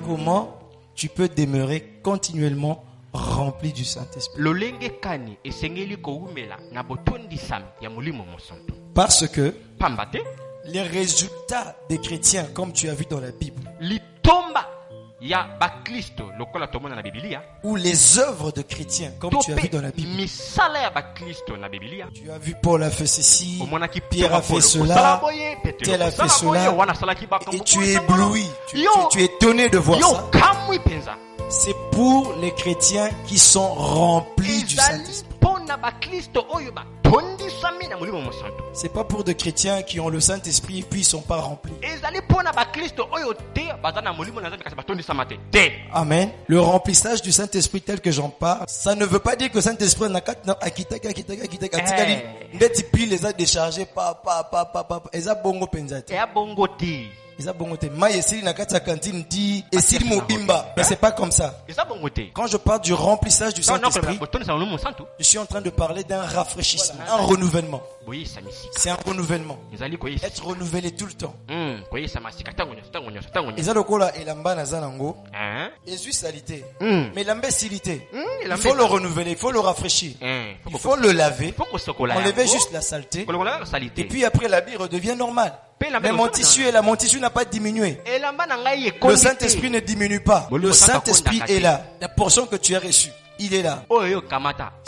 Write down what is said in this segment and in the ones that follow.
comment tu peux demeurer continuellement rempli du Saint-Esprit. Parce que les résultats des chrétiens, comme tu as vu dans la Bible, ou les œuvres de chrétiens, comme tu as vu dans la Bible, tu as vu Paul a fait ceci, Pierre a fait cela, tel a fait cela, et tu es ébloui, tu es étonné de voir ça. C'est pour les chrétiens qui sont remplis du Saint-Esprit. C'est pas pour des chrétiens qui ont le Saint-Esprit et puis ils sont pas remplis. Amen. Le remplissage du Saint-Esprit tel que j'en parle, ça ne veut pas dire que le Saint-Esprit n'a qu'à les a déchargés mais c'est pas comme ça. Quand je parle du remplissage du Saint-Esprit, je suis en train de parler d'un rafraîchissement, un renouvellement. C'est un renouvellement. Être renouvelé tout le temps. Mais l'imbécilité, il faut le renouveler, il faut le rafraîchir, il faut le laver, enlever juste la saleté, et puis après l'habit redevient normal. Mais mon tissu est là, mon tissu n'a pas diminué. Le Saint-Esprit ne diminue pas. Le Saint-Esprit est là. La portion que tu as reçue, il est là.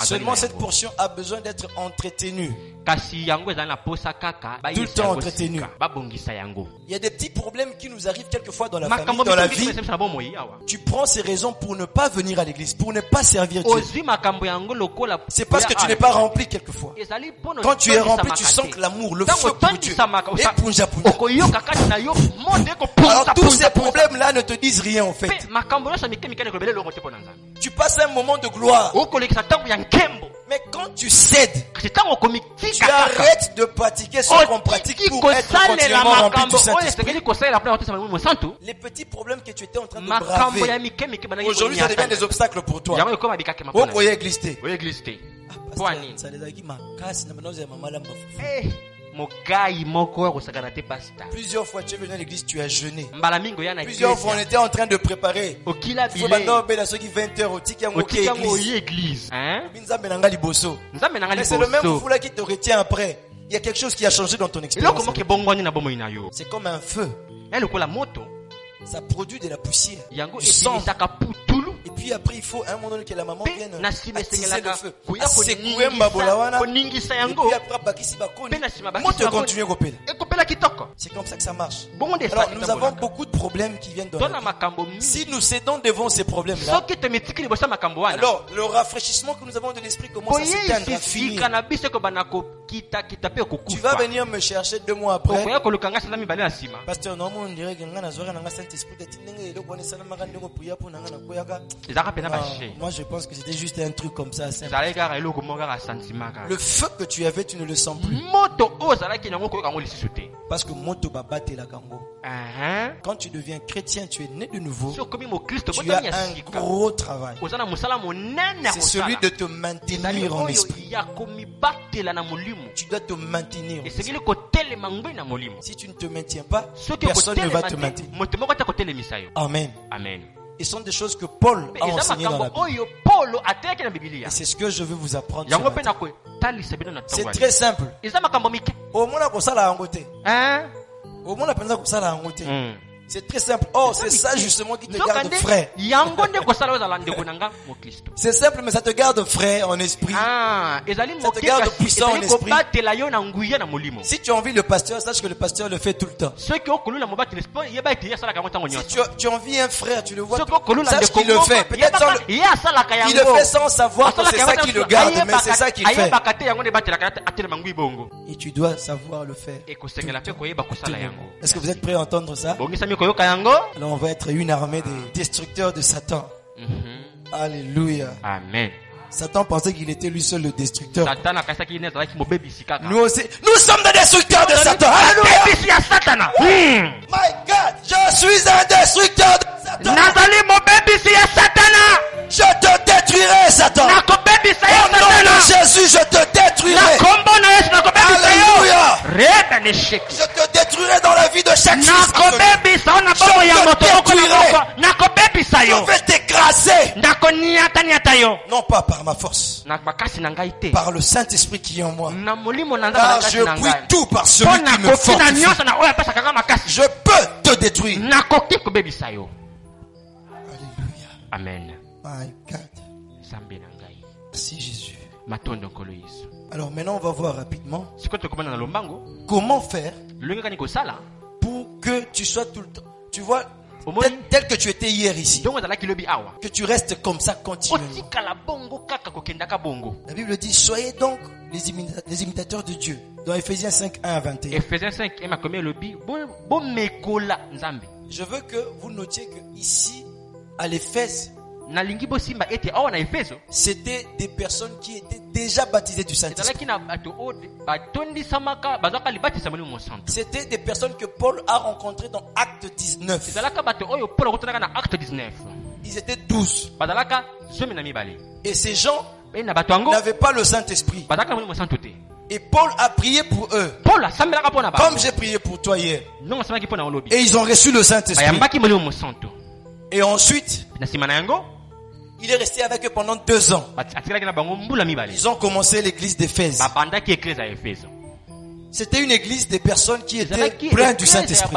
Seulement cette portion a besoin d'être entretenue. Tout le temps entretenue. Il y a des petits problèmes qui nous arrivent quelquefois dans la famille, dans la vie. Tu prends ces raisons pour ne pas venir à l'église, pour ne pas servir Dieu. C'est parce que tu n'es pas rempli quelquefois. Quand tu es rempli, tu sens que l'amour, le feu pour Dieu. Alors tous ces problèmes-là ne te disent rien en fait. Tu passes un moment de gloire. Mais quand tu cèdes, tu arrêtes de pratiquer ce qu'on pratique pour être continuellement rempli du Saint-Esprit. Les petits problèmes que tu étais en train de braver, aujourd'hui ça devient des obstacles pour toi. Vous pouvez glisser. Plusieurs fois tu es venu à l'église, tu as jeûné. Plusieurs fois on était en train de préparer. Ceux qui 20h au ticket église. Mais c'est le même fou là qui te retient après. Il y a quelque chose qui a changé dans ton expérience. C'est comme un feu. Ça produit de la poussière, du sang. Et puis après il faut un moment donné que la maman vienne attiser le feu, secouer mbabolawana, et puis après moto continue kopela. C'est comme ça que ça marche. Alors nous avons beaucoup de problèmes qui viennent dans la vie. Si nous cédons devant ces problèmes là, alors le rafraîchissement que nous avons de l'esprit commence à s'éteindre, à finir. Tu vas venir me chercher 2 mois après. Pasteur, normalement on dirait que moi je pense que c'était juste un truc comme ça. Le feu que tu avais, tu ne le sens plus. Parce que moto babate la kango. Quand tu deviens chrétien, tu es né de nouveau. Tu as un gros travail. C'est celui de te maintenir en esprit. Tu dois te maintenir. Si tu ne te maintiens pas, personne ne va te maintenir. Amen. Et ce sont des choses que Paul a enseignées dans la Bible. Et c'est ce que je veux vous apprendre. C'est très simple. Au moins, c'est très simple. Oh, c'est ça justement qui te garde frais. C'est simple, mais ça te garde frais en esprit. Ça te garde puissant en esprit. Si tu envies le pasteur, sache que le pasteur le fait tout le temps. Si tu envies un frère, tu le vois, sache qu'il le fait. Peut-être il le fait sans savoir que c'est ça qui le garde, mais c'est ça qu'il fait. Et tu dois savoir le faire. Est-ce que vous êtes prêts à entendre ça? Alors on va être une armée des destructeurs de Satan. Alléluia. Amen. Satan pensait qu'il était lui seul le destructeur. Nous aussi, nous sommes des destructeurs de Satan. Alléluia. My God, je suis un destructeur de Satan. Je te détruirai, Satan. Au nom de Jésus, je te détruirai. Alléluia. Je te détruirai dans la vie de chaque fils. Je te détruirai. Je vais t'écraser. Non pas par ma force. Par le Saint-Esprit qui est en moi. Car je puis tout par celui qui me fortifie. Je peux te détruire. Alléluia. Amen. My God. Merci Jésus. Alors maintenant on va voir rapidement comment faire pour que tu sois tout le temps, tu vois, tel que tu étais hier ici, que tu restes comme ça continuellement. La Bible dit soyez donc les imitateurs de Dieu dans Ephésiens 5, 1 à 21. Je veux que vous notiez que ici à l'Éphèse, c'était des personnes qui étaient déjà baptisées du Saint-Esprit. C'était des personnes que Paul a rencontrées dans Acte 19. Ils étaient 12. Et ces gens n'avaient pas le Saint-Esprit. Et Paul a prié pour eux. Comme j'ai prié pour toi hier. Et ils ont reçu le Saint-Esprit. Et ensuite, il est resté avec eux pendant 2 ans. Ils ont commencé l'église d'Éphèse. C'était une église des personnes qui étaient pleines du Saint-Esprit.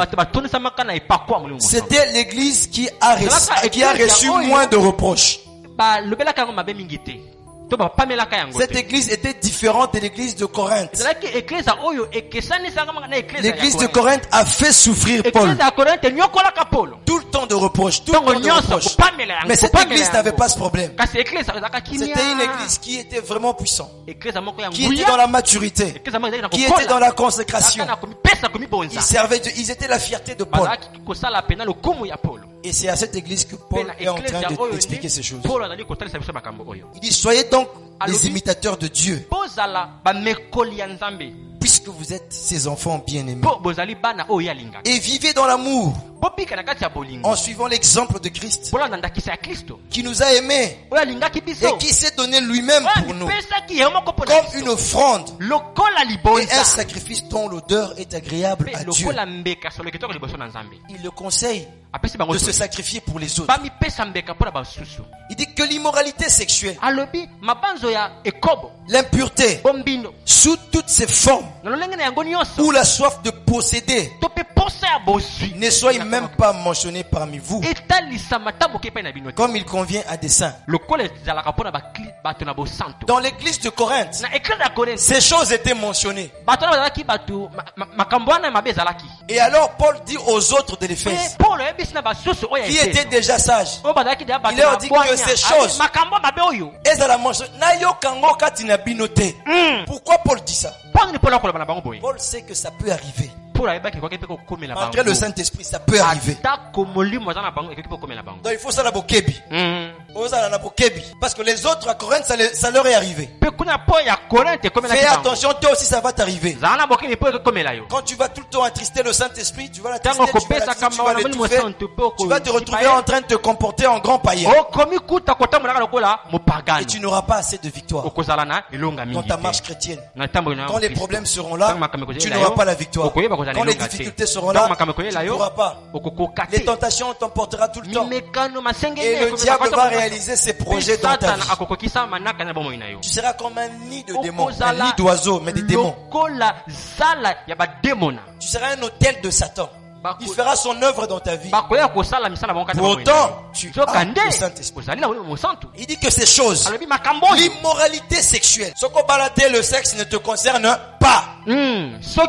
C'était l'église qui a reçu moins de reproches. Cette église était différente de l'église de Corinthe. L'église de Corinthe a fait souffrir Paul. Tout le temps de reproches, Mais cette église n'avait pas ce problème. C'était une église qui était vraiment puissante, qui était dans la maturité, qui était dans la consécration. Ils étaient la fierté de Paul. Et c'est à cette église que Paul est en train d'expliquer ces choses. Il dit, soyez donc les imitateurs de Dieu, puisque vous êtes ses enfants bien-aimés. Et vivez dans l'amour, en suivant l'exemple de Christ, qui nous a aimés et qui s'est donné lui-même pour nous, comme une offrande et un sacrifice dont l'odeur est agréable à Dieu. Il le conseille de se sacrifier pour les autres. Il dit que l'immoralité sexuelle, l'impureté, sous toutes ses formes, ou la soif de posséder, ne soit même pas mentionné parmi vous, comme il convient à des saints. Dans l'église de Corinthe, ces choses étaient mentionnées. Et alors Paul dit aux autres de l'Éphèse, qui étaient déjà sages, il leur dit que ces choses, pourquoi Paul dit ça? Paul sait que ça peut arriver. Malgré le Saint-Esprit, ça peut arriver. Donc il faut ça la bokebi. Parce que les autres à Corinthe, ça leur est arrivé. Fais attention, toi aussi ça va t'arriver. Quand tu vas tout le temps attrister le Saint-Esprit, tu vas l'attrister, tu vas te retrouver en train de te comporter en grand païen. Et tu n'auras pas assez de victoire dans ta marche chrétienne. Quand les problèmes seront là, tu n'auras pas la victoire. Quand les difficultés seront là, tu ne pourras pas. Les tentations t'emportera tout le temps. Et le diable va réaliser ses projets dans ta vie. Tu seras comme un nid de démons, un nid d'oiseaux, mais des démons. Tu seras un hôtel de Satan. Il fera son œuvre dans ta vie. Pourtant, tu as le Saint-Esprit. Il dit que ces choses, l'immoralité sexuelle, ce qu'on balade, le sexe ne te concerne pas. Ce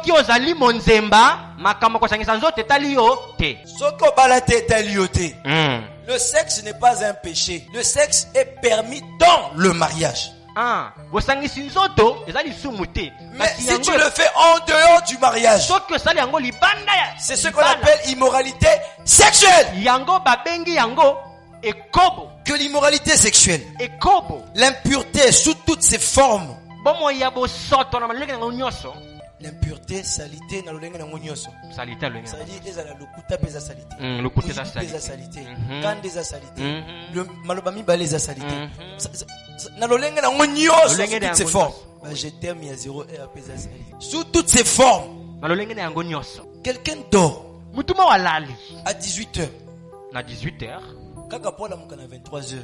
qu'on balade est lioté. Le sexe n'est pas un péché. Le sexe est permis dans le mariage. Mais si tu le fais en dehors du mariage, c'est ce qu'on appelle immoralité sexuelle. Que l'immoralité sexuelle, l'impureté sous toutes ses formes, l'impureté, salité, na lolenge na ngonyoso. Salité lolenge. Ça dit eza la lokuta pesa salité. Lokuta salité. Kande za salité. Le malobami balé za salité. Na lolenge na ngonyoso sous toutes ses formes. Je t'aime ya 0 r pesa salité. Sous toutes ses formes. Na lolenge na ngonyoso. Quelqu'un dort. Mutuma walali. À 18h. Na 18h. Kaka pour la mouka na 23h.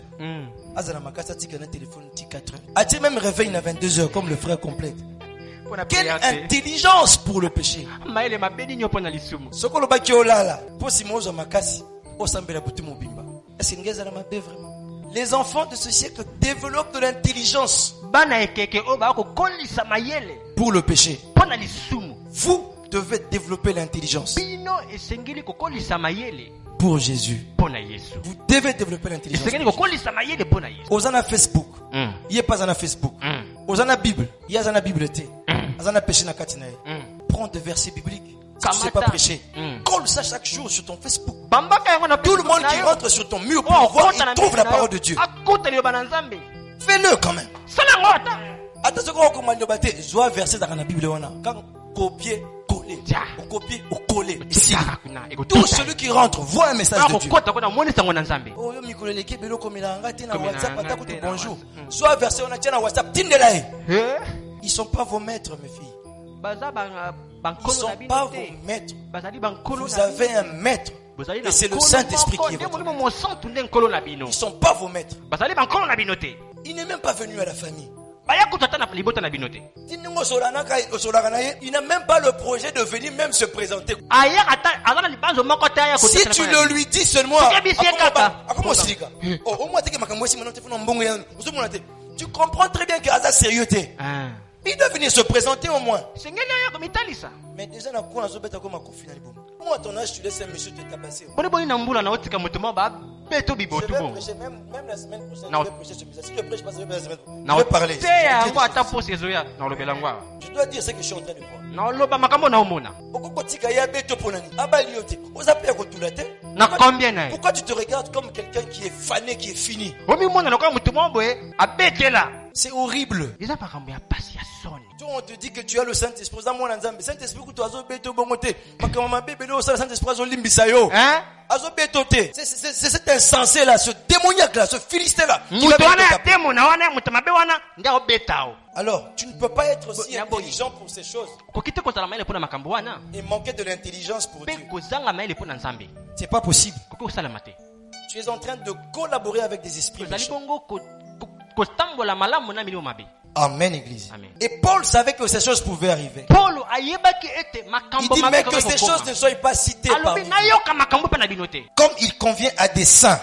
Azana makasa tika na téléphone tika 4h. A-t-il même réveil na 22h comme le frère complète? Quelle intelligence pour le péché. Soko lo baki olala. Po simozo makasi. Osambela butu mobimba. Est-ce que ngeza na mabe vraiment? Les enfants de ce siècle développent de l'intelligence pour le péché. Vous devez développer l'intelligence pour Jésus. Vous devez développer l'intelligence. Osana Facebook. Il est pas en Facebook. Osana Bible. Il y a une Bible. Osana péché na katinae. Prends des versets bibliques. Si tu ne sais pas prêcher, colle ça chaque jour sur ton Facebook. Tout le monde qui rentre sur ton mur pour voir, il trouve la parole de Dieu. Fais-le quand même. Attention quand on commande le bâté, je vois verset dans la Bible. Quand copier, coller. Copier ou coller. Ici. Tout celui qui rentre voit un message de Dieu. Oh, yo mikolo leki belo komila ngati na WhatsApp atakutu bonjour. Soit verset on a tient na WhatsApp tindelae. Ils sont pas vos maîtres mes filles. Ils ne sont pas vos maîtres. Vous avez un maître. Et c'est le Saint-Esprit qui est votre maître. Ils ne sont pas vos maîtres. Il n'est même pas venu à la famille. Il n'a même pas le projet de venir même se présenter. Si tu le lui dis seulement, tu comprends très bien que Aza sérieux. Il doit venir se présenter au moins. Mais déjà, moi, à ton âge, tu laisses un monsieur te tabasser. Je vais prêcher même la semaine prochaine. Je vais prêcher ce message. Si je prêche pas, je vais parler. Je dois dire ce que je suis en train de voir. Pourquoi tu te regardes comme quelqu'un qui est fané, qui est fini? C'est horrible. Toi, on te dit que tu as le Saint-Esprit. Saint-Esprit, tu as c'est cet insensé là, ce démoniaque là, ce philistin là. Alors, tu ne peux pas être aussi intelligent pour ces choses et manquer de l'intelligence pour Dieu. C'est pas possible. Tu es en train de collaborer avec des esprits méchants. Amen, Église. Amen. Et Paul savait que ces choses pouvaient arriver. Il dit mais que ces choses ne soient pas citées parmi vous, comme il convient à des saints.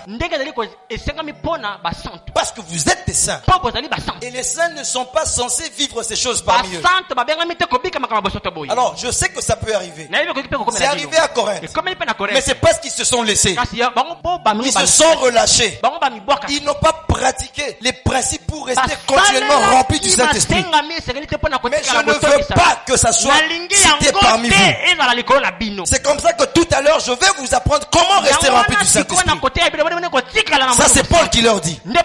Parce que vous êtes des saints. Et les saints ne sont pas censés vivre ces choses parmi eux. Alors, je sais que ça peut arriver. C'est arrivé à Corinthe. Mais c'est parce qu'ils se sont laissés. Ils se sont relâchés. Ils n'ont pas pratiqué les principes pour rester continuellement remplis du Saint-Esprit. Mais je ne veux pas que ça soit cité parmi vous. C'est comme ça que tout à l'heure, je vais vous apprendre comment rester rempli du Saint-Esprit. Ça, c'est Paul qui leur dit. Il ne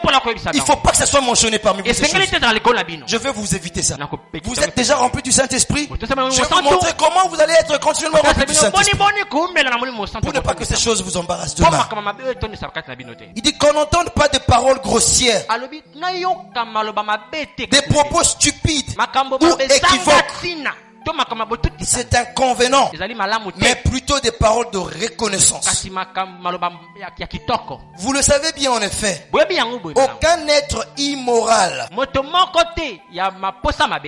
faut pas que ça soit mentionné parmi vous. Je vais vous éviter ça. Vous êtes déjà rempli du Saint-Esprit. Je vais vous montrer comment vous allez être continuellement rempli du Saint-Esprit. Pour ne pas que ces choses vous embarrassent demain. Il dit qu'on n'entende pas de paroles grossières, des propos stupides ou équivoques. C'est inconvénient, mais plutôt des paroles de reconnaissance. Vous le savez bien en effet, aucun être immoral,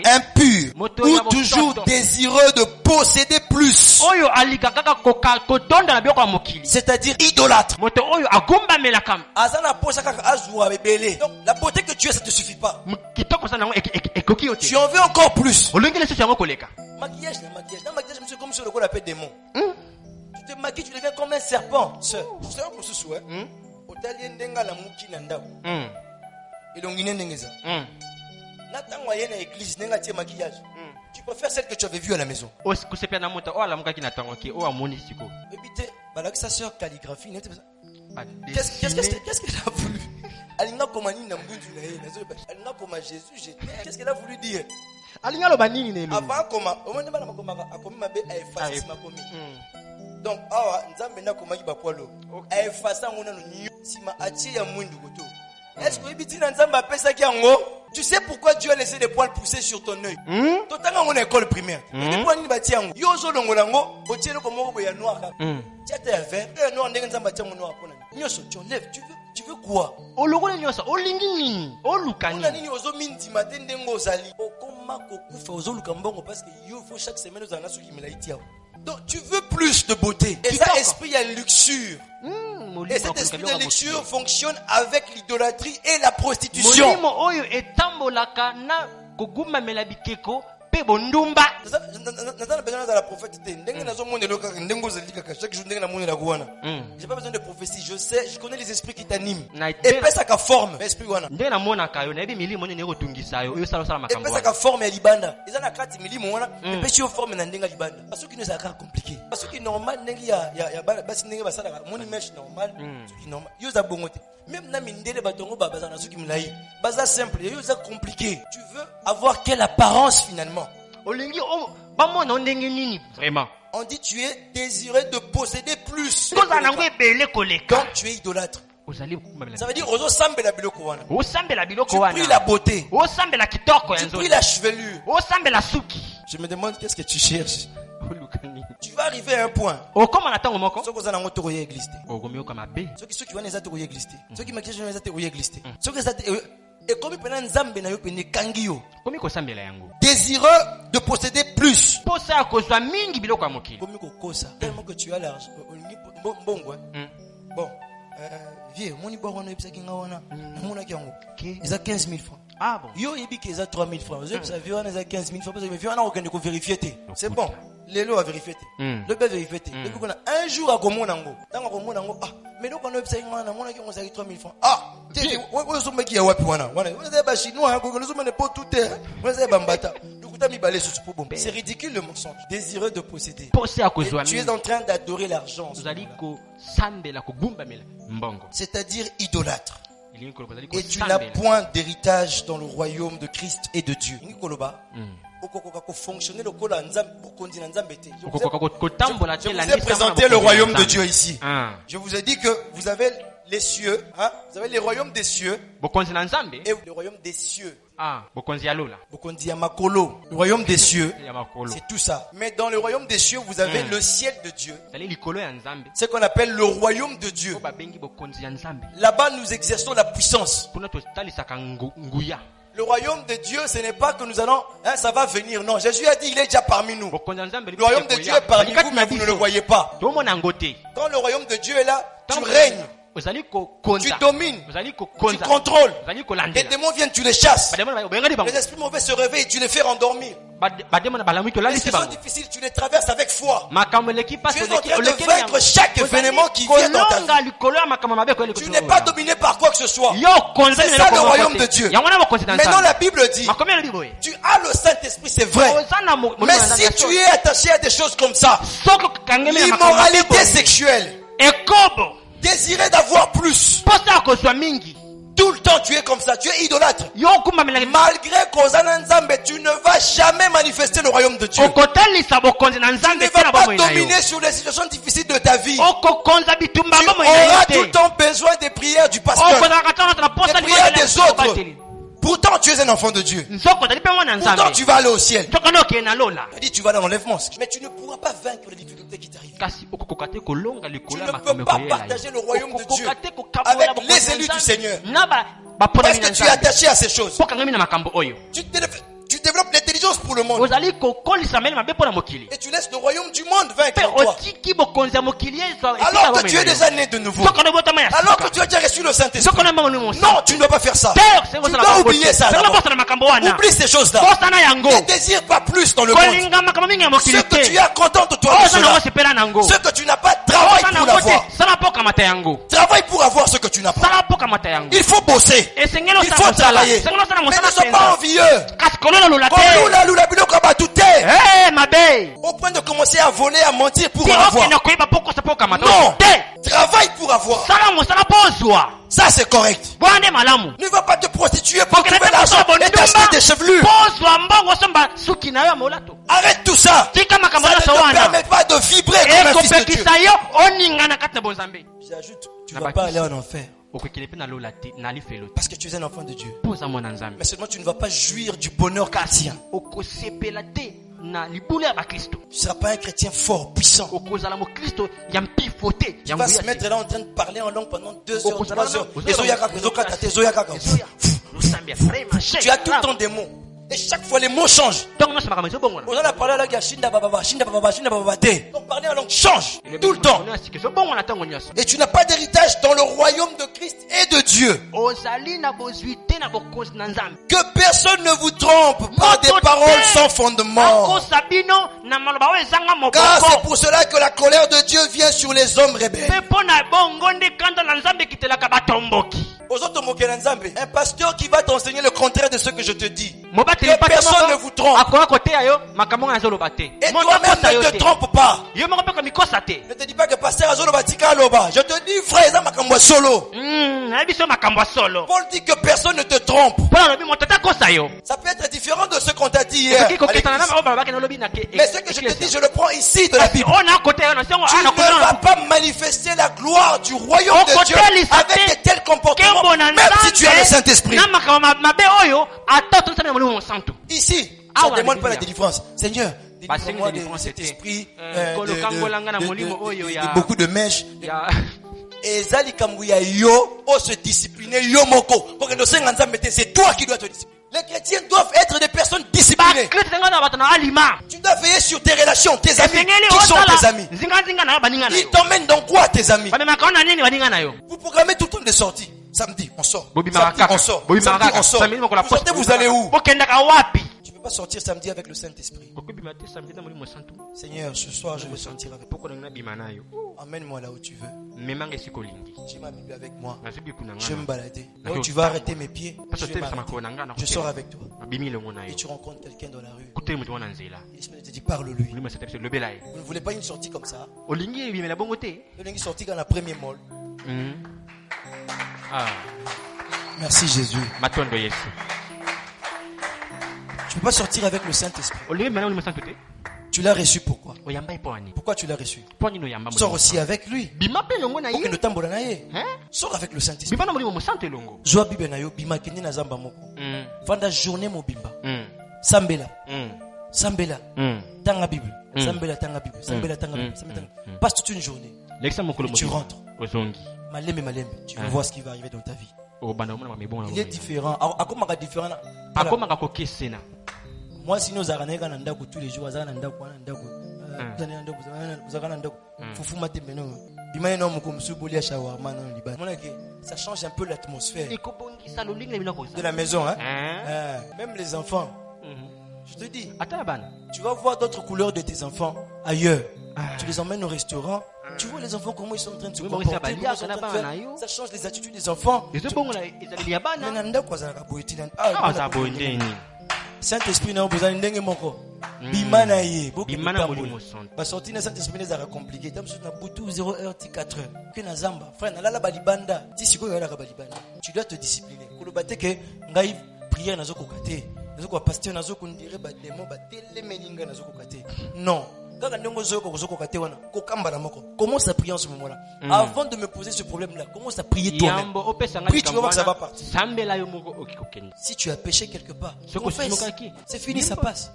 impur ou toujours désireux de posséder plus, c'est-à-dire idolâtre. Donc la beauté que tu as, ça ne te suffit pas. Tu en veux encore plus. Maquillage, monsieur, comme sur le coup l'appelle démon. Tu te maquilles, tu deviens comme un serpent. C'est un peu ce souhait. Otalien denga la mouki nanda. Et donc il n'est n'attends moyen à l'église, nenga tie maquillage. Tu peux faire celle que tu avais vue à la maison. Et puis balak sa sœur calligraphie. Qu'est-ce qu'elle a voulu? Elle n'a comme Anine Mbundu nae. Elle n'a comme Jésus. Qu'est-ce qu'elle a voulu dire? Avant comment au moins bana makoma akomi mabe effacer makomi. Donc awa nzambe na koma ki bakwalo effacer ngona no sima atie ya mwindu goto Est-ce que Bitina Nzamba pesa ki yango? Tu sais pourquoi Dieu a laissé des poils pousser sur ton œil? Totanga en école primaire. Les poils ni bati yango. Yo zo longolango, otielo komo boya noir. Tu as tes vert, le noir ndenge Nzamba tia mon noir pona. Nyoso tu enlèves, tu veux quoi? O longole nyoso, o lingi nini? O lukani. Ona nini ozo mindi matin ndengo ozali. Okoma kokufa ozo lukambongo parce que yo faut chaque semaine ozana soki milaiti yao. Donc tu veux plus de beauté. Et ça esprit il y a luxure. Et cet esprit de luxure fonctionne avec l'idolâtrie et la prostitution. Molimo oyo etambolaka na koguma melabikeko pe bondumba. Natana besoin de la prophète. J'ai pas besoin de prophétie. Je sais, je connais les esprits qui t'animent. Et puis ça ka forme. Esprit wana. Ndena mona kayo na ebi milimo ne netungisa yo sala sala makambo. Et puis ça ka forme ya libanda. Ils en a 4 milimo wana. Et puis si forme na ndenga libanda. Parce que nous ça compliqué. Parce que normal ndengi ya basi ndenga basala moni mesh normal. Ce qui normal. Yo za bongote. Même na mindele batongo baza na suki mlai. Baza simple, yo za compliqué. Tu veux avoir quelle apparence finalement? Olingi o ba mona ndenge nini vraiment? On dit tu es désiré de posséder plus. Quand tu es idolâtre. Ça veut dire ozo sambela biloko wana. Tu pries la beauté. Tu pries la chevelure. Je me demande qu'est-ce que tu cherches. Tu vas arriver à un point. Ceux qui ont été royés église. Ceux qui ont été église. Ceux qui ont été église. Ceux qui ont et comme pendant Nzambe na yo pene kangio. Désireux de posséder plus. Tellement que tu as l'argent. Bon. Vieux, mon ibo wana epsa kinga wana. Namona kyango. Ils ont 15 000 francs. Ah bon. Yo yebi ke za 3 000 francs. Vous savez vieux wana za 15 000 francs parce que vieux wana okende ko vérifier té. C'est bon. Les lots à vérifier té. Le peut vérifier té. Depuis qu'on a un jour à komona ngo. Tango komona ngo mais donc on a epsa kinga wana namona kyango za 3 000 francs. Té wo zo meki ya wapi wana. Wana za ba chinois ko zo mane po tout té. Wana za bambata. C'est ridicule le mensonge. Désireux de posséder. Et tu es en train d'adorer l'argent. C'est-à-dire idolâtre. Et tu n'as point d'héritage dans le royaume de Christ et de Dieu. Je vous ai présenté le royaume de Dieu ici. Je vous ai dit que vous avez les cieux, vous avez les royaumes des cieux et le royaume des cieux. Le royaume des cieux, c'est tout ça. Mais dans le royaume des cieux, vous avez le ciel de Dieu. C'est ce qu'on appelle le royaume de Dieu. Là-bas, nous exerçons la puissance. Le royaume de Dieu, ce n'est pas que nous allons, ça va venir. Non, Jésus a dit, il est déjà parmi nous. Le royaume de Dieu est parmi vous, mais vous ne le voyez pas. Quand le royaume de Dieu est là, tu règnes. Tu domines, tu contrôles. Les démons viennent, tu les chasses. Les esprits mauvais se réveillent, tu les fais rendormir. Les situations difficiles, tu les traverses avec foi. Tu es en train de vaincre chaque événement qui vient dans ta vie. Tu n'es pas dominé par quoi que ce soit. C'est ça le royaume de Dieu. Maintenant la Bible dit, tu as le Saint-Esprit, c'est vrai. Mais si tu es attaché à des choses comme ça, l'immoralité sexuelle, désirer d'avoir plus, tout le temps tu es comme ça, tu es idolâtre. Malgré qu'Ozana Nzambe, tu ne vas jamais manifester le royaume de Dieu. Tu ne vas pas dominer sur les situations difficiles de ta vie. Tu auras tout le temps besoin des prières du pasteur, des prières des autres. Pourtant tu es un enfant de Dieu. Pourtant tu vas aller au ciel. Il dit tu vas dans l'enlèvement. Mais tu ne pourras pas vaincre les difficultés qui t'arrivent. Tu ne peux pas partager le royaume de Dieu avec les élus du Seigneur. Parce que tu es attaché à ces choses. Tu développes l'intelligence pour le monde. Et tu laisses le royaume du monde vaincre en toi. Alors que tu es déjà né de nouveau. Alors que tu as déjà reçu le Saint-Esprit. Non, tu ne dois pas faire ça. Tu dois oublier ça. Oublie ces choses-là. Ne désire pas plus dans le monde. Ce que tu as, contente-toi de cela. Ce que tu n'as pas, travaille pour l'avoir. Travaille pour avoir ce que tu n'as pas. Il faut bosser. Il faut travailler. Mais ne sois pas envieux. Au point de commencer à voler, à mentir pour en avoir. Non, travaille pour avoir. Ça c'est correct. Ne va pas te prostituer pour trouver l'argent et t'acheter des chevelures. Arrête tout ça. Ça ne te permet pas de vibrer comme un fils de Dieu. J'ajoute, tu ne vas pas aller en enfer. Parce que tu es un enfant de Dieu. Mais seulement tu ne vas pas jouir du bonheur chrétien. Tu ne seras pas un chrétien fort, puissant. Tu vas se mettre là en train de parler en langue pendant 2 heures, 3 heures. Tu as tout le temps des mots. Et chaque fois les mots changent. On a parlé à la Shinda Baba. Donc parler en langue change tout le temps. Et tu n'as pas d'héritage dans le royaume de Christ et de Dieu. Que personne ne vous trompe par des paroles sans fondement. Car c'est pour cela que la colère de Dieu vient sur les hommes rebelles. Un pasteur qui va t'enseigner le contraire de ce que je te dis. Que personne ne vous trompe. Et toi-même ne te trompe pas. Ne te dis pas que pasteur Azolobatika Aloba. Je te dis frère, ça makambo solo. Paul dit que personne ne te trompe. Ça peut être différent de ce qu'on t'a dit hier. Mais ce que je te dis, je le prends ici de la Bible. Tu ne vas pas manifester la gloire du royaume de Dieu avec de tels comportements, même si tu as le Saint-Esprit. Ici, ça ne demande pas la délivrance. Seigneur, délivre-moi de cet esprit de beaucoup de mèches. Et Zali Kambuya yo, se discipliner yo moko. C'est toi qui dois te discipliner. Les chrétiens doivent être des personnes disciplinées. Tu dois veiller sur tes relations, tes amis. Qui sont tes amis? Ils t'emmènent dans quoi tes amis? Vous programmez tout le temps des sorties. Samedi, on sort. Samedi, on sort. Samedi, on sort. Vous sortez, vous allez où? Tu ne peux pas sortir samedi avec le Saint-Esprit. Seigneur, ce soir, je veux sortir avec toi. Emmène-moi là où tu veux. J'ai ma Bible avec moi. Je vais me balader. Là où tu vas arrêter mes pieds, je sors avec toi. Et tu rencontres quelqu'un dans la rue. L'Esprit te dit, parle-lui. Vous ne voulez pas une sortie comme ça? Vous voulez une sortie dans la première molle. Merci Jésus. Tu ne peux pas sortir avec le Saint-Esprit. Tu l'as reçu pourquoi? Pourquoi tu l'as reçu? Sors aussi avec lui. Sors avec le Saint-Esprit. Zoa Bible na yo bima kende na zamba moko. Vanda journée mo bimba. Sambela. Sambela. Tanga Bible. Sambela tanga Bible. Sambela tanga Bible. Passe toute une journée. Et tu rentres. Malembe. Tu vas voir ce qui va arriver dans ta vie. Il est différent. Moi, si nous avons tous les jours, ça change un peu l'atmosphère de la maison. Hein? Même les enfants. Je te dis, tu vas voir d'autres couleurs de tes enfants ailleurs. Tu les emmènes au restaurant. Tu vois les enfants comment ils sont en train de se comporter. Ça change les attitudes des enfants. Saint-Esprit n'a pas besoin de moko. Bimana ye. Ba sorti na Saint-Esprit n'est pas compliqué. Tam sur na butu 0h4. Que na zamba. Frère na la balibanda. Ti siko ya la balibanda. Tu dois te discipliner. Kolobate ke ngai prière na zoko kate. Zoko pasteur na zoko ndire ba démon ba telemeninga na zoko kate. Non. Commence à prier en ce moment-là. Avant de me poser ce problème-là, commence à prier toi-même. Prie, tu vas voir que ça va partir. Si tu as péché quelque part, confesse. C'est fini, ça passe.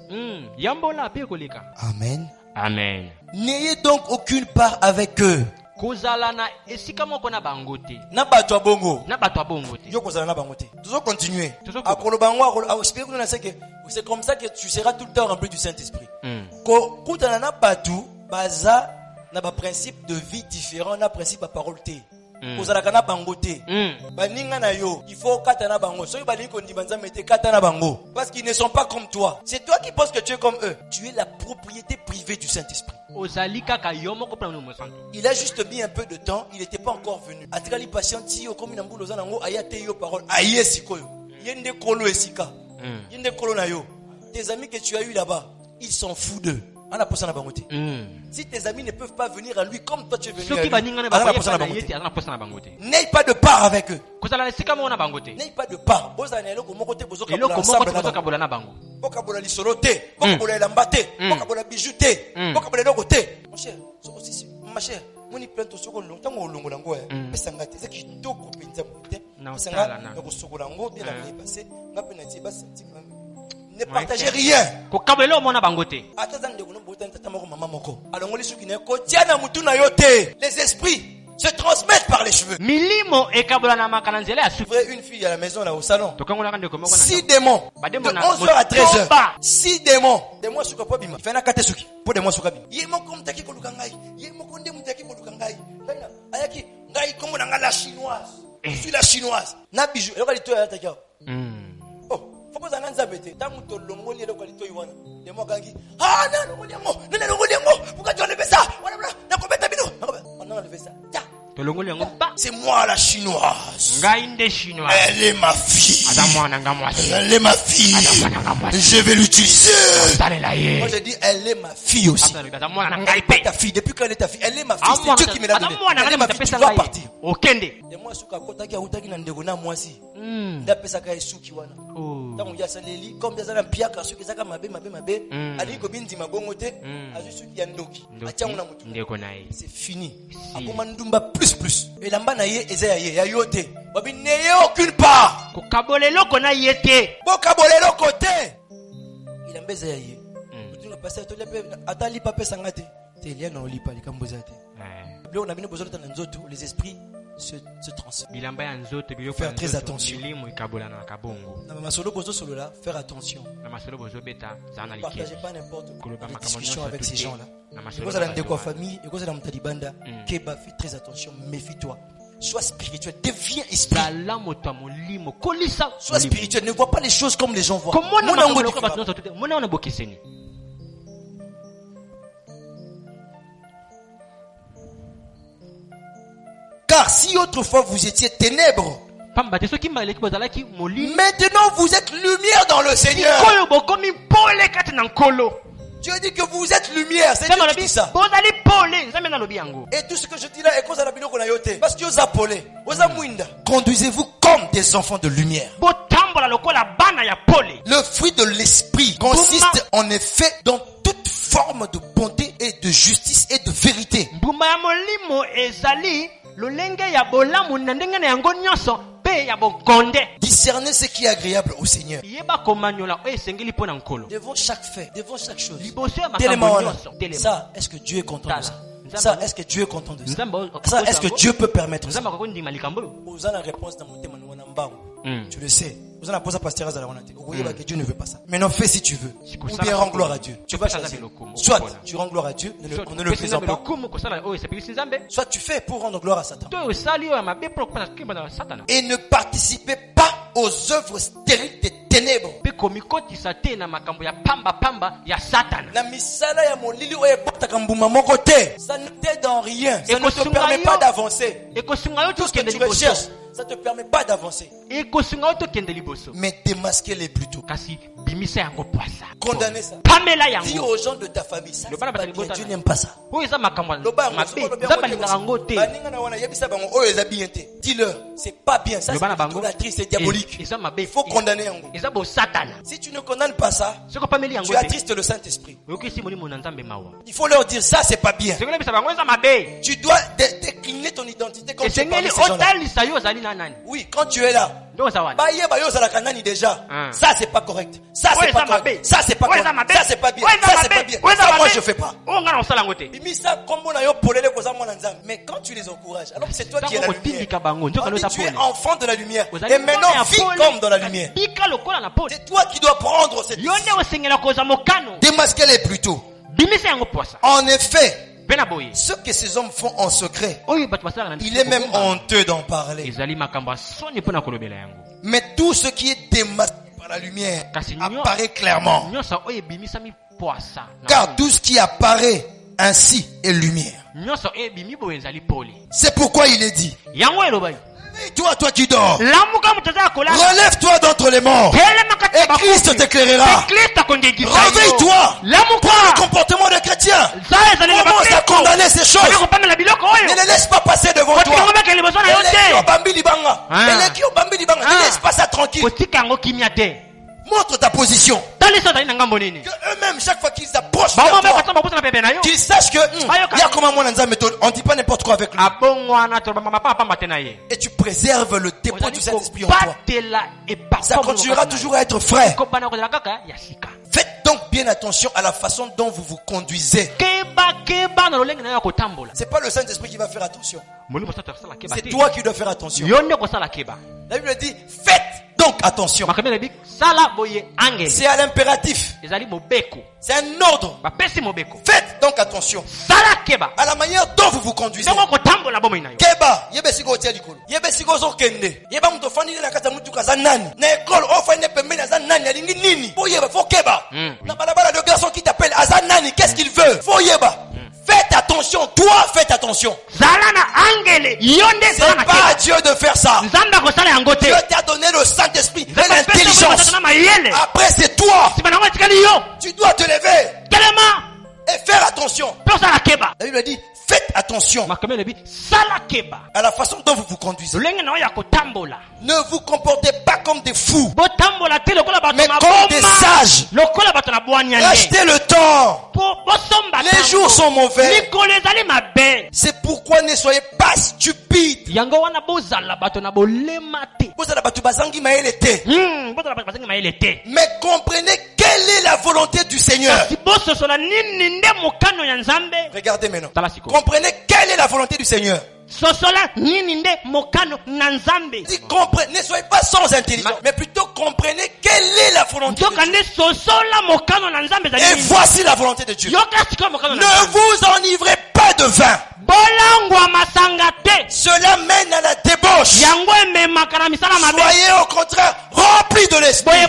Amen. Amen. N'ayez donc aucune part avec eux. Continuer. C'est comme ça que tu seras tout le temps rempli du Saint-Esprit. Baza na ba principe de vie différent, na principe à parole té. Kozalaka na bango té. Baninga na yo, il faut katana bango. Soki balingi ko ndibanza mete katana bango parce qu'ils ne sont pas comme toi. C'est toi qui penses que tu es comme eux. Tu es la propriété privée du Saint-Esprit. Il a juste mis un peu de temps, il n'était pas encore venu. Atikali patienti yo comme nambulo za nango ayate yo parole. Aye sikoyo. Yende kolo esika. Yende kolo na yo. Tes amis que tu as eu là-bas, ils s'en foutent d'eux. Si tes amis ne peuvent pas venir à lui comme toi tu es venu à lui, n'aie pas de part avec eux. N'aie pas de part. Mon cher, bango bien l'année passée. Ne partagez rien. Les esprits se transmettent par les cheveux. Une fille à la maison là au salon. 6 démons. De 11h à 13h. 6 démons. Des mois suka bima. Il fait na kate suki. Pour des mois suka bima. Yemo comme taki ko lukangai. Yemo konde mutaki ko lukangai. Ngaina. Ayaki ngai comme na la chinoise. Je suis la chinoise. Na bijou. Et quand tu es là oh, faut que ça n'en zabete. Tangu to longoli le kwalito iwana. Des mois gangi. Ah non, longoli yango. Non longoli yango. Pourquoi tu enlèves ça? Voilà voilà. Na ko beta bino. On a enlevé ça. C'est moi la chinoise. Elle est ma fille. Elle est ma fille. Je vais l'utiliser. Moi je dis elle est ma fille aussi. Elle n'est pas ta fille. Depuis qu'elle est ta fille, elle est ma fille. C'est Dieu qui me l'a donnée. Elle est ma fille. Tu dois partir. Et moi suka kotaki autaki na ndeko na mwasi. Ndapesa ka esuki wana. Tango ya saleli comme ya zala mpiaka suki zaka mabe. Ali ko bindi mabongo te. Azu suki ya ndoki. Achangu na mutu. C'est fini. Akoma ndumba plus. Et l'amba na ye eza ye ya yote. Babi neye aucune part. Ko kabolelo ko na yete. Bo kabolelo côté. Il embeza ye. Tu passer to lepe atali pa pesa ngate. Te lia na olipa likamboza te. Blo na bino bozolo tana nzoto les esprits se transforment. Bilamba ya nzoto biloko faire très attention. Bilimo ikabola na kabongo. Na masolo bozo solo là faire attention. Na masolo bozo beta zana liké. Partagez pas n'importe quoi. Discussion avec ces gens là. Et quand ça dans de famille, et quand ça dans talibanda, keba fais très attention, méfie-toi. Sois spirituel, deviens esprit. Sois spirituel, ne vois pas les choses comme les gens voient. Car si autrefois vous étiez ténèbres, maintenant vous êtes lumière dans le Seigneur. Dieu dit que vous êtes lumière, c'est Dieu qui dit ça. Et tout ce que je dis là est cause à la biloko na yote. Parce que vous appelez, vous amouinda. Conduisez-vous comme des enfants de lumière. Le fruit de l'esprit consiste en effet dans toute forme de bonté et de justice et de vérité. Discernez ce qui est agréable au Seigneur. Devant chaque fait, devant chaque chose. Ça, est-ce que Dieu est content de ça? Ça, est-ce que Dieu est content de ça? Ça, est-ce que Dieu peut permettre ça? Vous avez la réponse dans mon thème. Tu le sais. Vous en avez posé à pasteur Azalawanate. Vous voyez que Dieu ne veut pas ça. Maintenant, fais si tu veux. Ou bien rends gloire à Dieu. Tu vas choisir. Soit tu rends gloire à Dieu, on ne le faisant pas. Soit tu fais pour rendre gloire à Satan. Et ne participez pas aux œuvres stériles des ténèbres. La misala ya molili oye botaka mbuma moko te. Ça ne t'aide en rien. Ça ne te permet pas d'avancer. Tout ce que tu recherches, ça ne te permet pas d'avancer. Mais démasquez-les plutôt. Condamnez ça. Dis aux gens de ta famille, ça c'est pas bien. Dieu n'aime pas ça. Dis-leur, c'est pas bien. Ça c'est idolâtrie, c'est diabolique. Il faut condamner un gros. Si tu ne condamnes pas ça, tu attristes le Saint-Esprit. Il faut leur dire ça c'est pas bien. Tu dois décliner ton identité comme tu es parmi ces gens-là. Oui, quand tu es là, déjà. Ça c'est pas correct. Ça c'est pas correct. Ça c'est pas correct. Ça c'est pas bien. Ça c'est pas bien. Ça moi je fais pas. Mais quand tu les encourages, alors c'est toi qui es la lumière. Tu es enfant de la lumière. Et maintenant vis comme dans la lumière. C'est toi qui dois prendre cette décision. Démasquez-les plutôt. En effet, ce que ces hommes font en secret, il est même honteux d'en parler. Mais tout ce qui est démasqué par la lumière apparaît clairement. Car tout ce qui apparaît ainsi est lumière. C'est pourquoi il est dit: Réveille-toi, toi qui dors. Relève-toi d'entre les morts. Et Christ t'éclairera. Réveille-toi. Pour le comportement des chrétiens, commence à condamner ces choses. Ne les laisse pas passer devant toi. Ne laisse pas ça tranquille. Montre ta position. Que eux-mêmes, chaque fois qu'ils approchent vers toi, qu'il sache que il y a comme un moine méthode, on dit pas n'importe quoi avec lui. Et tu préserves le dépôt du Saint-Esprit en toi. Ça continuera toujours à être frais. Faites donc bien attention à la façon dont vous vous conduisez. C'est pas le Saint-Esprit qui va faire attention. C'est toi qui dois faire attention. La Bible dit, faites donc attention. C'est à l'impératif. C'est un ordre. Faites donc attention à la manière dont vous vous conduisez. Keba, yebe siko tia likolo. Yebe siko zo kende. Yeba mto fani na kata mtu kaza nani. Na école o fani pembeni za nani alingi nini. Faut yeba, faut keba. Na balabala le garçon qui t'appelle Azan nani, qu'est-ce qu'il veut? Faut yeba. Faites attention, toi faites attention. C'est pas à Dieu de faire ça. Dieu t'a donné le Saint-Esprit et l'intelligence. Après c'est toi. Tu dois te lever et faire attention. La Bible dit, faites attention à la façon dont vous vous conduisez. Ne vous comportez pas comme des fous, mais comme des sages. Achetez le temps. Les jours sont mauvais. C'est pourquoi ne soyez pas stupides. Mais comprenez quelle est la volonté du Seigneur. Regardez maintenant. Comprenez quelle est la volonté du Seigneur. Ne soyez pas sans intelligence, mais plutôt comprenez quelle est la volonté de Dieu. Et voici la volonté de Dieu. Ne vous enivrez pas de vin. Cela mène à la débauche. Soyez au contraire remplis de l'esprit.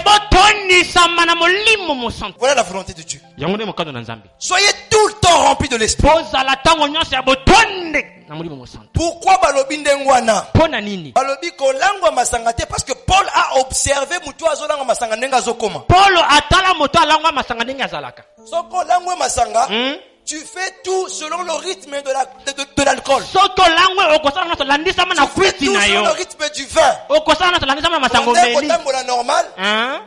Voilà la volonté de Dieu. Soyez tout le temps remplis de l'esprit. Pourquoi balobi ndengwana? Balobi kolangwa masangate parce que Paul a observé mutu azolangwa masanga ndenga zokoma. Soko langwa masanga, tu fais tout selon le rythme de l'alcool. Tu fais tout selon le rythme du vin. Otambola normal.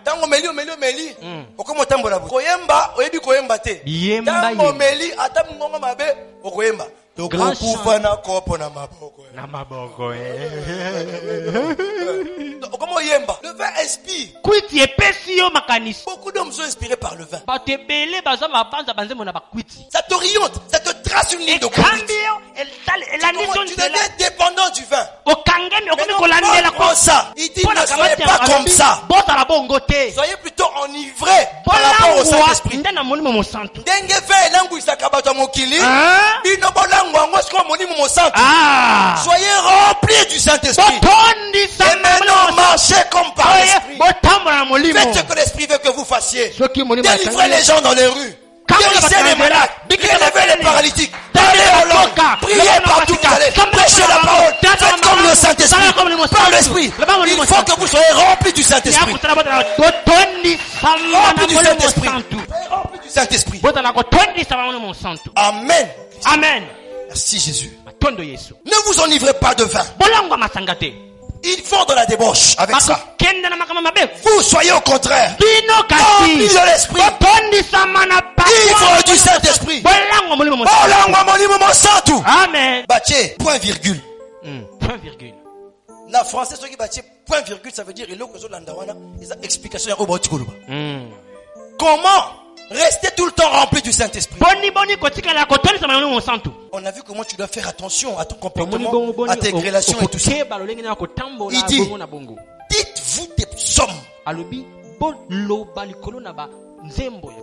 Tango meli meli. Okomo tambola. Koyemba, oyebi koyemba te. Tango meli atamungongo mabe okoyemba. Comment yemba? Le vin inspire. Beaucoup d'hommes sont inspirés par le vin. Ça t'oriente, ça te trace une ligne de conduite. Tu deviens dépendant du vin. Mais non, pas ça. Il dit ne soyez pas comme ça. Soyez plutôt enivrés par rapport au Saint-Esprit. Soyez remplis du Saint-Esprit. Et maintenant marchez comme par l'Esprit. Faites ce que l'Esprit veut que vous fassiez. Délivrez les gens dans les rues. Guérissez les malades. Relevez les paralytiques. Parlez en langue. Priez partout où vous allez. Prêchez la parole. Faites comme le Saint-Esprit. Par l'Esprit. Il faut que vous soyez remplis du Saint-Esprit. Remplis du Saint-Esprit. Remplis du Saint-Esprit. Amen. Amen. Merci Jésus. Ne vous enivrez pas de vin. Ils font de la débauche avec ça. Vous soyez au contraire remplis de l'esprit. Ivre du Saint-Esprit. Amen. Bâtier, point virgule. Point virgule. La français, ce qui bâtier, point virgule, ça veut dire il y a une explication. Comment rester tout le temps rempli du Saint-Esprit? On a vu comment tu dois faire attention à ton comportement, à tes relations et tout ça. Il dit, dites-vous des psaumes.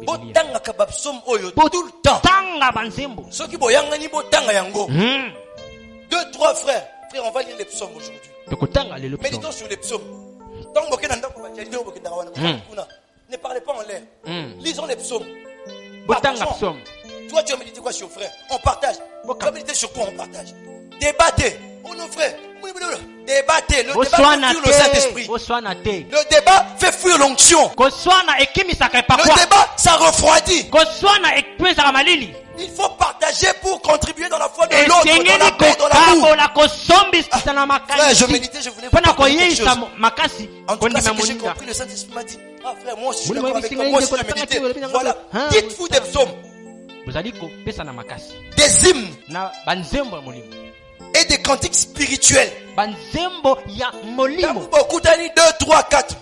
Botanga ka psaume oyo tout le temps. Soki boyanga ni botanga yango. 2-3 frères, on va lire les psaumes aujourd'hui. Méditons sur les psaumes. Ne parlez pas en l'air. Lisons les psaumes. Toi, tu as médité quoi sur frère? On partage. Tu as médité sur quoi? On partage. Débattez. Oh nos frères. Débattez. Le débat fait fuir le Saint-Esprit. Le débat fait fuir l'onction. Le débat, ça refroidit. Il faut partager pour contribuer dans la foi de l'autre, dans la paix, dans l'amour. Frère, je méditais, je voulais vous parler quelque chose. En tout cas, ce que j'ai compris, le Saint-Esprit m'a dit, frère, moi aussi je suis d'accord avec toi, moi aussi je méditais. Voilà, dites-vous des psaumes. des hymnes et des cantiques spirituels. Beaucoup d'années, 2, 3, 4.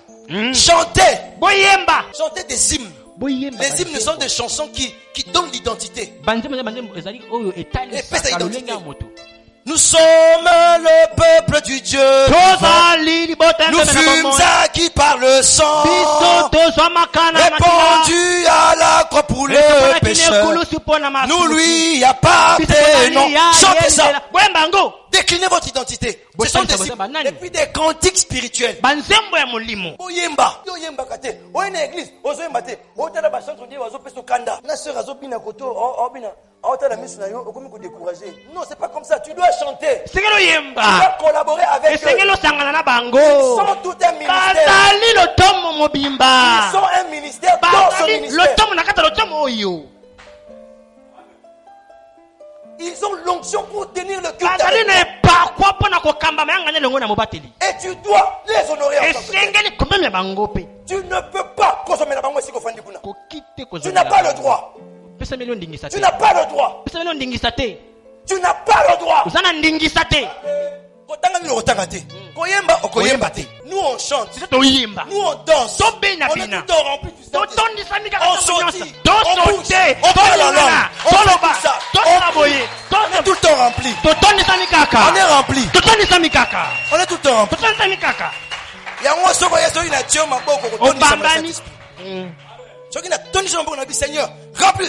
Chantez des hymnes. Les hymnes sont des chansons qui donnent l'identité. Nous sommes le peuple du Dieu. Nous fûmes acquis par le sang, répandu à la croix pour le pécheur. Nous lui appartenons. Chantez ça. Déclinez votre identité. Ce sont des hymnes. Et puis des cantiques spirituels. Oyemba. Oyemba kate. Oyena église. Ozoyemba te. Otala ba chantre Dieu wazo peso kanda. Na sœur azobina koto. Obina. Otala misu na yo. Okomi ko décourager. Non, c'est pas comme ça. Tu dois chanter. Tu dois collaborer avec eux. Ils sont tout un ministère. Ils sont un ministère dans ce ministère. Ils ont l'onction pour tenir le culte. Et tu dois les honorer en tant que tel. Tu ne peux pas consommer la bango. Tu n'as pas le droit. Tu n'as pas le droit. Tu n'as pas le droit. Nous on chante. Nous on danse. On est tout en rempli du Saint-Esprit. On sortit. On bouge. On parle en langue. On fait tout ça. On est tout le temps rempli. On est rempli. On est tout le temps rempli. Il y a un seul voyage qui a tué ma boque. Ce qui n'a tenu son bon Seigneur. Rempli.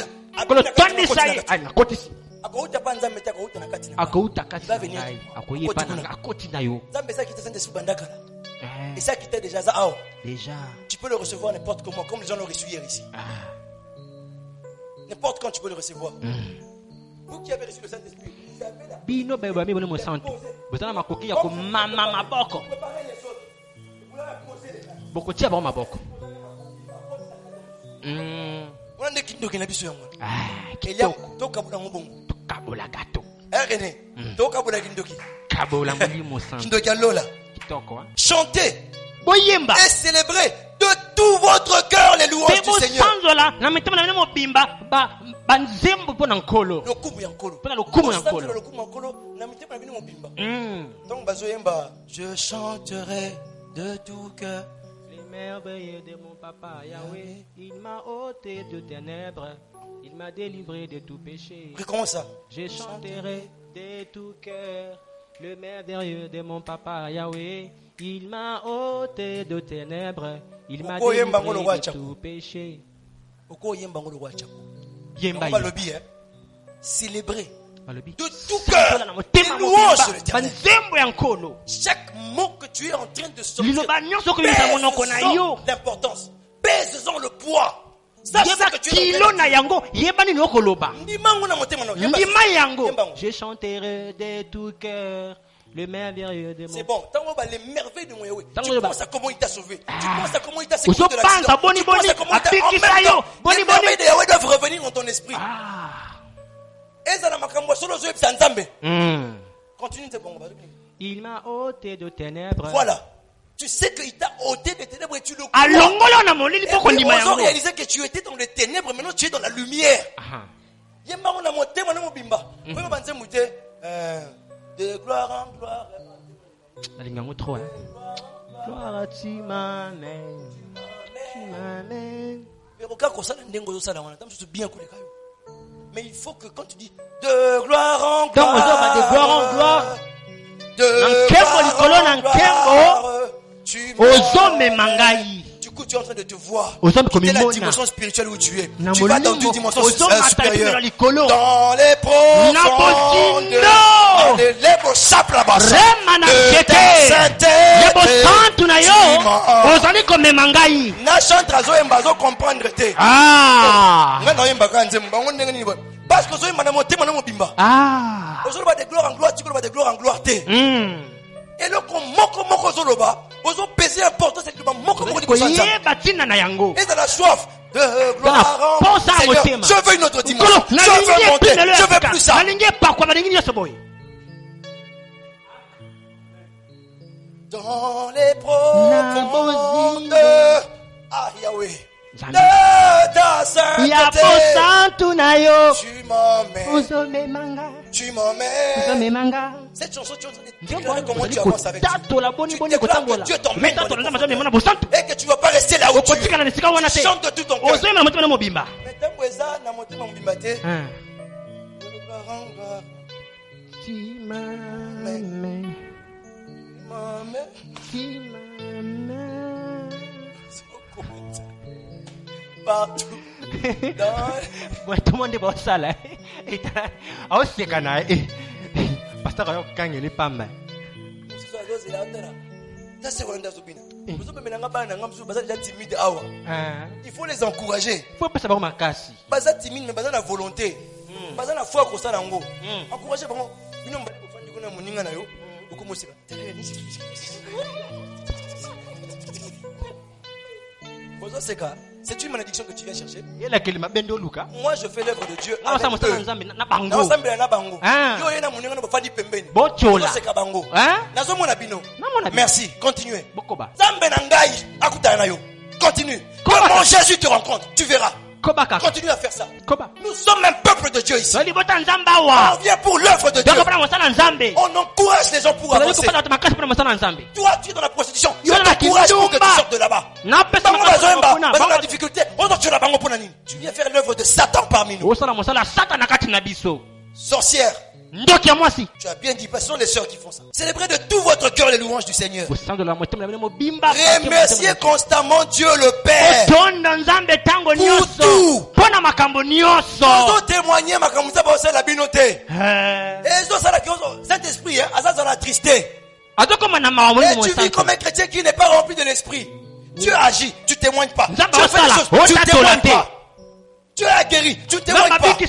Et ça qui était déjà ça. Tu peux le recevoir n'importe comment, comme les gens l'ont reçu hier ici. N'importe quand tu peux le recevoir. Vous qui avez reçu le Saint-Esprit, vous avez la bino beba mi bono santé bozana makoki ya ko mama maboko boko tia ba maboko on ne kindo kina biso yango toka bula ngobongo kabola gato René toka bula kindoki kabola mulimo santé kindoki lola kitoko chantez boyemba et célébrez de tout votre cœur les louanges du Seigneur. Na mitema na mobimba banzembo pona nkolo lokumu ya nkolo pona lokumu ya nkolo lokumu ya nkolo na mitema na bino mobimba donc bazoyemba je chanterai de tout cœur les merveilles de mon papa Yahweh. Il m'a ôté de ténèbres, il m'a délivré de tout péché. Comment ça? Je chanterai de tout cœur le merveilleux de mon papa Yahweh. Il m'a ôté de ténèbres, il m'a délivré de tout péché. Célébrer de tout cœur les louanges de l'Éternel. Chaque mot que tu es en train de sortir, pèse-en l'importance, pèse-en le poids. Ça, c'est ce que tu es en train de dire. Je chanterai de tout cœur le merveilleux de mon... C'est bon. Les merveilles de mon Yahweh. Tu penses à comment il t'a sauvé. Tu penses à comment il t'a sécurisé de l'accident. Tu penses à comment il t'a... En même temps, les merveilles de Yahweh doivent revenir dans ton esprit. Continue, c'est bon. Il m'a ôté de ténèbres. Voilà. Tu sais qu'il t'a ôté des ténèbres et tu le crois. Et puis on a réalisé que tu étais dans les ténèbres, maintenant tu es dans la lumière. De gloire en gloire. Gloire à tu m'amènes. Tu m'amènes. Mais il faut que quand tu dis de gloire en gloire, de gloire en gloire, tu m'amènes. Du coup, tu es en train de te voir. Quitter la dimension spirituelle où tu es. Tu vas dans une dimension supérieure. Dans les profondes. Dans les lèvres chapes là-bas. De ta sainteté. Na chantre zo embazo comprendre te. Parce que zo embazo motema na mobimba. Ozoloba de gloire en gloire, tu vas de gloire en gloire te. Et le moko zoloba, ozo peser important c'est que moko et dans la soif de gloire en Seigneur. Je veux une autre dimension. Je veux monter. Je veux plus ça. Dans les profondes. Ah Yahweh. de ta sainteté. Tu m'emmènes. Tu m'emmènes. Cette chanson, tu déclares comment tu avances avec Dieu. Tu déclares que Dieu t'emmène dans le et que tu ne vas pas rester là où tu es. Chante de tout ton cœur. Tu m'emmènes. Partout. Tout le monde est bon ça là. Ah c'est cana. Pasteur ayo kangeli pamba. Il faut les encourager. Il faut pas savoir ma casse. Pas ça timide mais pas la volonté. Pas ça la foi qu'on ça lango. Encourager vraiment. Bino mbali ko fandi ko na moninga na yo. Ukomosika. C'est une malédiction que tu viens chercher. Moi je fais l'œuvre de Dieu avec eux. Merci, continuez. Continue. Comment Jésus te rencontre, tu verras. Continue à faire ça. Nous sommes un peuple de Dieu ici. On vient pour l'œuvre de Dieu. On encourage les gens pour avancer. Toi, tu es dans la prostitution. On t'encourage pour que tu sortes de là-bas. Dans la difficulté, tu viens faire l'œuvre de Satan parmi nous. Sorcière. Tu as bien dit, ce sont les sœurs qui font ça. Célébrez de tout votre cœur les louanges du Seigneur. Remerciez constamment Dieu le Père pour tout. Nous témoigner la binoté. Saint-Esprit, ça la tristesse. Et tu vis comme un chrétien qui n'est pas rempli de l'esprit. Dieu agit, tu témoignes pas. Tu fais des choses, tu témoignes pas. Dieu a guéri, tu ne témoignes pas. Tu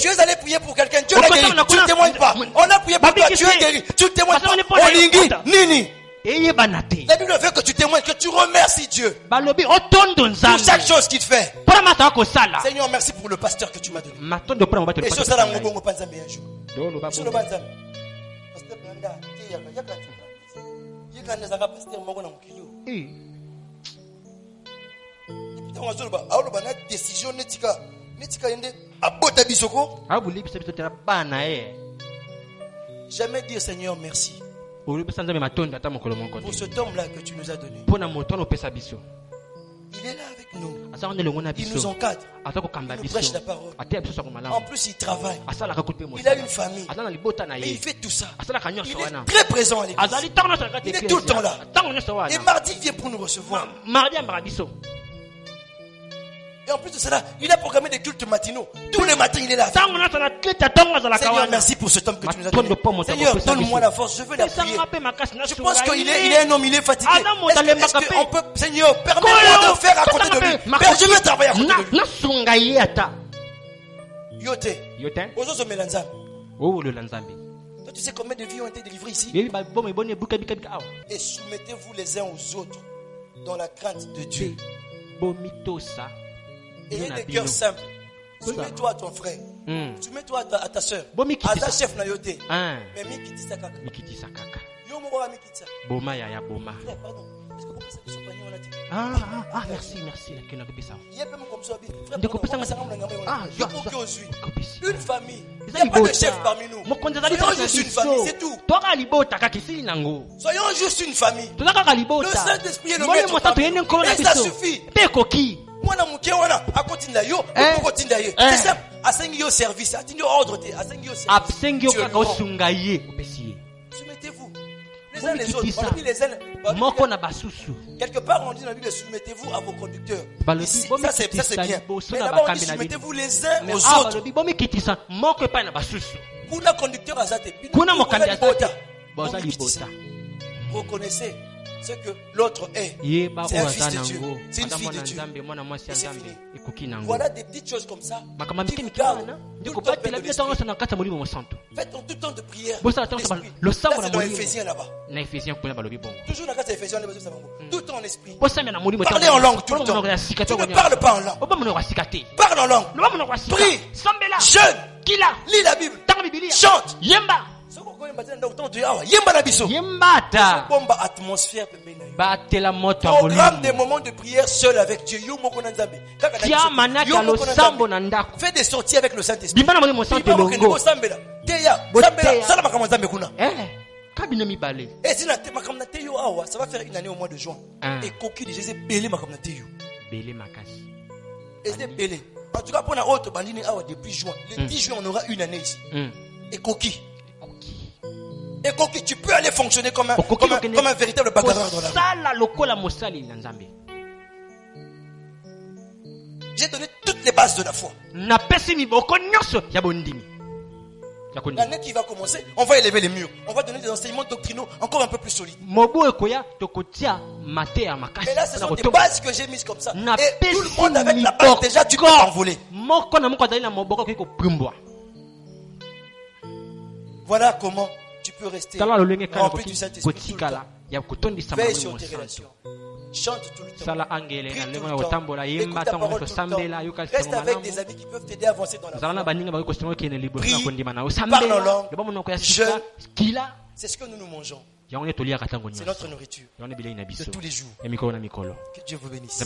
es allé prier pour quelqu'un, Dieu l'a guéri, tu ne témoignes pas. On a prié pour toi, tu es guéri, tu ne témoignes pas. Olingi, Nini. La Bible veut que tu témoignes, que tu remercies Dieu pour chaque chose qu'il fait. Seigneur, merci pour le pasteur que tu m'as donné. Et ça, un jour. Décision jamais dire Seigneur merci pour cet homme-là que tu nous as donné. Il est là avec nous. Il nous encadre. Il nous prêche la parole. En plus, il travaille. Il a une famille. Et il fait tout ça. Il est très présent à l'église. Il est tout le temps là. Et mardi, il vient pour nous recevoir. Et en plus de cela, il a programmé des cultes matinaux. Tous les matins, il est là. Seigneur, merci pour cet homme que tu nous as donné. Seigneur, donne-moi la force. Je veux la prier. Je pense qu'il est un homme, il est fatigué. Est-ce qu'on peut, Seigneur, permets-moi de faire à côté de lui. Père, je veux travailler à côté de lui. Yote. Ozozo melanzambi. Toi, tu sais combien de vies ont été délivrées ici? Et soumettez-vous les uns aux autres dans la crainte de Dieu. Ayez des cœurs simples. Soumets-toi à ton frère. Soumets-toi à ta soeur. À ta chef na yote. Mais mikiti sakaka. Yo moko mikiti. Boma ya boma. Pardon. Est-ce que vous pensez que ce panier on a dit? Merci la kena kopesa. Yepem comme ça. Une famille. Il n'y a pas de chef parmi nous. Soyons juste une famille, c'est tout. Soyons juste une famille. Le Saint-Esprit est le maître parmi nous. Et ça suffit. Mwana muke wana akotinda yo okotinda ye. C'est simple. Asengi yo service, atindi ordre te, asengi yo service. Absengi yo kaka osungaye opesiye. Soumettez-vous les uns les autres. On dit les uns. Moko na basusu. Quelque part on dit dans la Bible soumettez-vous à vos conducteurs. Ça c'est bien. Mais d'abord on dit soumettez-vous les uns aux autres. Moko pa na basusu. Kuna conducteur azate. Kuna mokambi azate. Boza libota. Reconnaissez ce que l'autre est. C'est un fils de Dieu. C'est une fille de Dieu. Et c'est fini. Voilà des petites choses comme ça qui vous gardent tout le temps plein de l'esprit. Faites en tout temps de prière l'esprit. Ça c'est dans Éphésiens là-bas. Toujours dans la case d'Éphésiens, tout le temps en esprit. Parlez en langue tout le temps. Tu ne parles pas en langue. Parle en langue. Prie. Jeûne. Lis la Bible. Chante. Yembata. Batela moto ya Programme des moments de prière seul avec Dieu. Tia manaka lo sambo na ndako. Fais des sorties avec le Saint-Esprit. Bimana mo santé longo. Kabine mi balé. Et si ça va faire une année au mois de juin. Et coquille de Jésus belé makamna teyo. Belé makasi. Et c'est belé. En tout cas pour la haute bandine depuis juin. Le 10 juin on aura une année ici. Et coquille. Et coquille, tu peux aller fonctionner comme un véritable bagarreur dans la rue. J'ai donné toutes les bases de la foi. L'année qui va commencer, on va élever les murs. On va donner des enseignements doctrinaux encore un peu plus solides. Mais là, ce sont des bases que j'ai mises comme ça. Et tout le monde avec la base, déjà, tu peux t'envoler. Voilà comment tu peux rester rempli du Saint-Esprit tout le temps. Veille sur tes relations. Chante tout le temps. Prie tout le temps. Écoute ta parole tout le temps. Reste avec des amis qui peuvent t'aider à avancer dans la foi. Prie, parle en langue, jeûne. C'est ce que nous mangeons. C'est notre nourriture de tous les jours. Que Dieu vous bénisse.